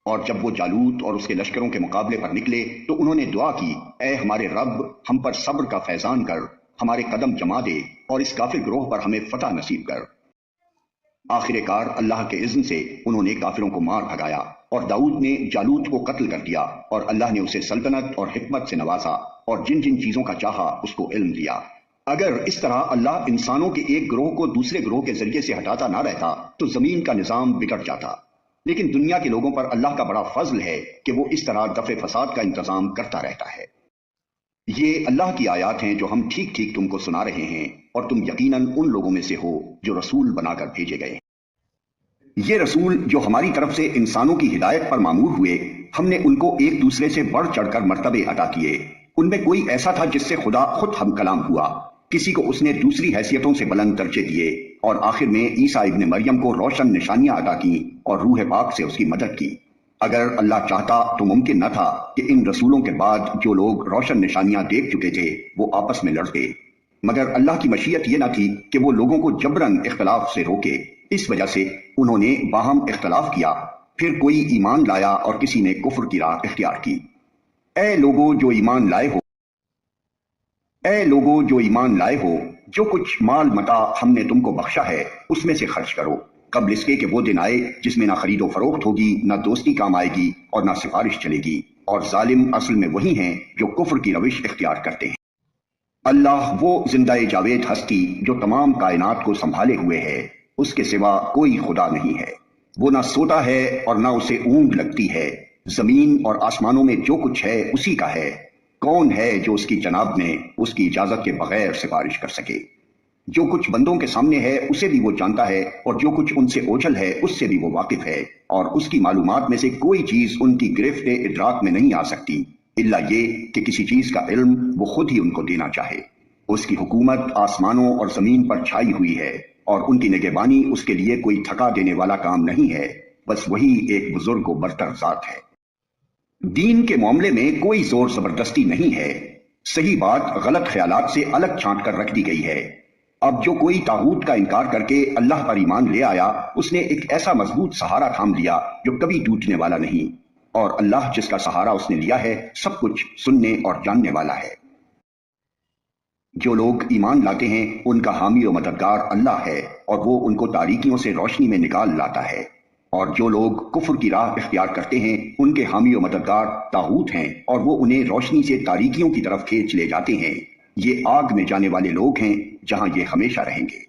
اور جب وہ جالوت اور اس کے لشکروں کے مقابلے پر نکلے تو انہوں نے دعا کی، اے ہمارے رب، ہم پر صبر کا فیضان کر، ہمارے قدم جما دے اور اس کافر گروہ پر ہمیں فتح نصیب کر۔ آخر کار اللہ کے اذن سے انہوں نے کافروں کو مار بھگایا، اور داؤد نے جالوت کو قتل کر دیا، اور اللہ نے اسے سلطنت اور حکمت سے نوازا، اور جن جن چیزوں کا چاہا اس کو علم دیا۔ اگر اس طرح اللہ انسانوں کے ایک گروہ کو دوسرے گروہ کے ذریعے سے ہٹاتا نہ رہتا تو زمین کا نظام بگڑ جاتا، لیکن دنیا کے لوگوں پر اللہ کا بڑا فضل ہے کہ وہ اس طرح دفع فساد کا انتظام کرتا رہتا ہے۔ یہ اللہ کی آیات ہیں جو ہم ٹھیک ٹھیک تم کو سنا رہے ہیں، اور تم یقیناً ان لوگوں میں سے ہو جو رسول بنا کر بھیجے گئے۔ یہ رسول جو ہماری طرف سے انسانوں کی ہدایت پر مامور ہوئے، ہم نے ان کو ایک دوسرے سے بڑھ چڑھ کر مرتبے عطا کیے۔ ان میں کوئی ایسا تھا جس سے خدا خود ہم کلام ہوا، کسی کو اس نے دوسری حیثیتوں سے بلند درجے دیے، اور آخر میں عیسیٰ ابن مریم کو روشن نشانیاں عطا کی اور روح پاک سے اس کی مدد کی۔ اگر اللہ چاہتا تو ممکن نہ تھا کہ ان رسولوں کے بعد جو لوگ روشن نشانیاں دیکھ چکے تھے وہ آپس میں لڑتے، مگر اللہ کی مشیت یہ نہ تھی کہ وہ لوگوں کو جبراً اختلاف سے روکے، اس وجہ سے انہوں نے باہم اختلاف کیا، پھر کوئی ایمان لایا اور کسی نے کفر کی راہ اختیار کی۔ اے لوگوں جو ایمان لائے ہو، جو کچھ مال متاع ہم نے تم کو بخشا ہے اس میں سے خرچ کرو، قبل اس کے کہ وہ دن آئے جس میں نہ خرید و فروخت ہوگی، نہ دوستی کام آئے گی اور نہ سفارش چلے گی، اور ظالم اصل میں وہی ہیں جو کفر کی روش اختیار کرتے ہیں۔ اللہ وہ زندہ جاوید ہستی جو تمام کائنات کو سنبھالے ہوئے ہے، اس کے سوا کوئی خدا نہیں ہے۔ وہ نہ سوتا ہے اور نہ اسے اونگ لگتی ہے، زمین اور آسمانوں میں جو کچھ ہے اسی کا ہے۔ کون ہے جو اس کی جناب میں اس کی اجازت کے بغیر سفارش کر سکے؟ جو کچھ بندوں کے سامنے ہے اسے بھی وہ جانتا ہے، اور جو کچھ ان سے اوجھل ہے اس سے بھی وہ واقف ہے، اور اس کی معلومات میں سے کوئی چیز ان کی گرفت ادراک میں نہیں آ سکتی الا یہ کہ کسی چیز کا علم وہ خود ہی ان کو دینا چاہے۔ اس کی حکومت آسمانوں اور زمین پر چھائی ہوئی ہے، اور ان کی نگہبانی اس کے لیے کوئی تھکا دینے والا کام نہیں ہے، بس وہی ایک بزرگ و برتر ذات ہے۔ دین کے معاملے میں کوئی زور زبردستی نہیں ہے، صحیح بات غلط خیالات سے الگ چھانٹ کر رکھ دی گئی ہے۔ اب جو کوئی طاغوت کا انکار کر کے اللہ پر ایمان لے آیا، اس نے ایک ایسا مضبوط سہارا تھام لیا جو کبھی ٹوٹنے والا نہیں، اور اللہ جس کا سہارا اس نے لیا ہے سب کچھ سننے اور جاننے والا ہے۔ جو لوگ ایمان لاتے ہیں ان کا حامی و مددگار اللہ ہے، اور وہ ان کو تاریکیوں سے روشنی میں نکال لاتا ہے، اور جو لوگ کفر کی راہ اختیار کرتے ہیں ان کے حامی و مددگار طاغوت ہیں، اور وہ انہیں روشنی سے تاریکیوں کی طرف کھینچ لے جاتے ہیں۔ یہ آگ میں جانے والے لوگ ہیں جہاں یہ ہمیشہ رہیں گے۔